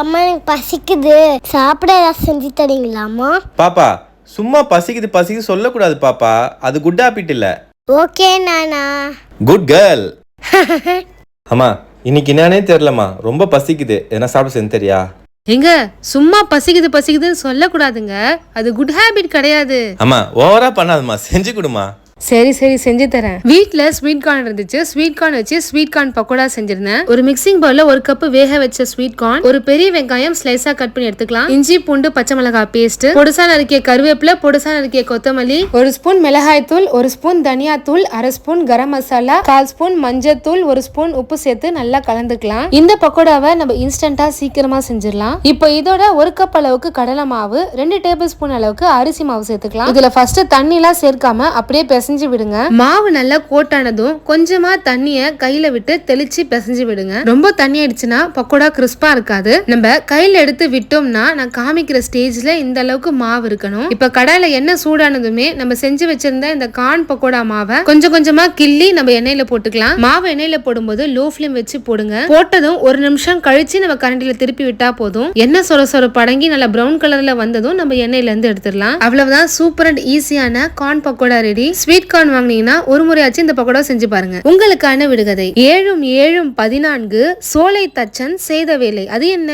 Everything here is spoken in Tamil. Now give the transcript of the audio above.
அம்மா எனக்கு பசிக்குது, சாப்பிட ஏதாவது செஞ்சு தரீங்களாம்மா? பாப்பா சும்மா பசிக்குது சொல்லக்கூடாது பாப்பா, அது குட் ஹாபிட் இல்ல. ஓகே நானா. Good girl. அம்மா இன்னைக்கு என்னன்னே தெரியலம்மா, ரொம்ப பசிக்குது, எதனா சாப்பிட செஞ்சு தெரியா? எங்க சும்மா பசிக்குதுன்னு சொல்லக்கூடாதுங்க, அது குட் ஹேபிட் கிடையாது. அம்மா ஓவரா பண்ணாதம்மா, செஞ்சு கொடுமா. சரி செஞ்சு தரேன். வீட்ல ஸ்வீட் கார்ன் இருந்துச்சு, ஸ்வீட் கார்ன் வச்சு ஸ்வீட் கார்ன் பக்கோடா செஞ்சிருந்தேன். ஒரு மிக்சிங் பவுல்ல ஒரு கப் வேக வச்ச ஸ்வீட் கார்ன், ஒரு பெரிய வெங்காயம் ஸ்லைஸா கட் பண்ணி எடுத்துக்கலாம், இஞ்சி பூண்டு பச்சை மிளகாய் பேஸ்ட், பொடுசா நறுக்கிய கருவேப்பிலை, பொடுசா நறுக்கிய கொத்தமல்லி, ஒரு ஸ்பூன் மிளகாய் தூள், ஒரு ஸ்பூன் தனியா தூள், அரை ஸ்பூன் கரம் மசாலா, 1/4 ஸ்பூன் மஞ்சள் தூள், ஒரு ஸ்பூன் உப்பு சேர்த்து நல்லா கலந்துக்கலாம். இந்த பக்கோடாவை நம்ம இன்ஸ்டன்டா சீக்கிரமா செஞ்சிடலாம். இப்போ இதோட ஒரு கப் அளவுக்கு கடலை மாவு, 2 டேபிள் ஸ்பூன் அளவுக்கு அரிசி மாவு சேர்த்துக்கலாம். இதுல ஃபர்ஸ்ட் தண்ணி எல்லாம் சேர்க்காம அப்படியே பிசைஞ்சு விடுங்க. மாவு நல்லா கோட்டானதும் கொஞ்சமா தண்ணிய கையில விட்டு தெளிச்சு பிசைஞ்சு விடுங்க. ரொம்ப தண்ணி ஆயிடுச்சுன்னா பக்கோடா கிறிஸ்பா இருக்காது. நம்ம கையில எடுத்து விட்டோம்னா நான் காமிக்கிற ஸ்டேஜ்ல இந்த அளவுக்கு மாவு இருக்கணும். இப்ப கடாயில எண்ணெய் சூடானதுமே நம்ம செஞ்சு வச்சிருந்த இந்த கார்ன் பக்கோடா மாவை கொஞ்சம் கொஞ்சமா கிள்ளி நம்ம எண்ணெயில போட்டுக்கலாம். மாவு எண்ணெயில போடும்போது லோ ஃப்ளேம் வச்சு போடுங்க. போட்டதும் ஒரு நிமிஷம் கழிச்சு நம்ம கரண்டில திருப்பி விட்டா போதும். எண்ணெய் சொர படங்கி நல்லா பிரவுன் கலர்ல வந்ததும் நம்ம எண்ணெயில இருந்து எடுத்துடலாம். அவ்வளவுதான், சூப்பர் அண்ட் ஈஸியான corn pakoda ready. Sweet corn வாங்கினீங்கன்னா ஒரு முறையாச்சும் இந்த பக்கோடா செஞ்சு பாருங்க. உங்களுக்கான விடுகதை: 7 7 14 சோலை தச்சன் செய்த வேலை அது என்ன?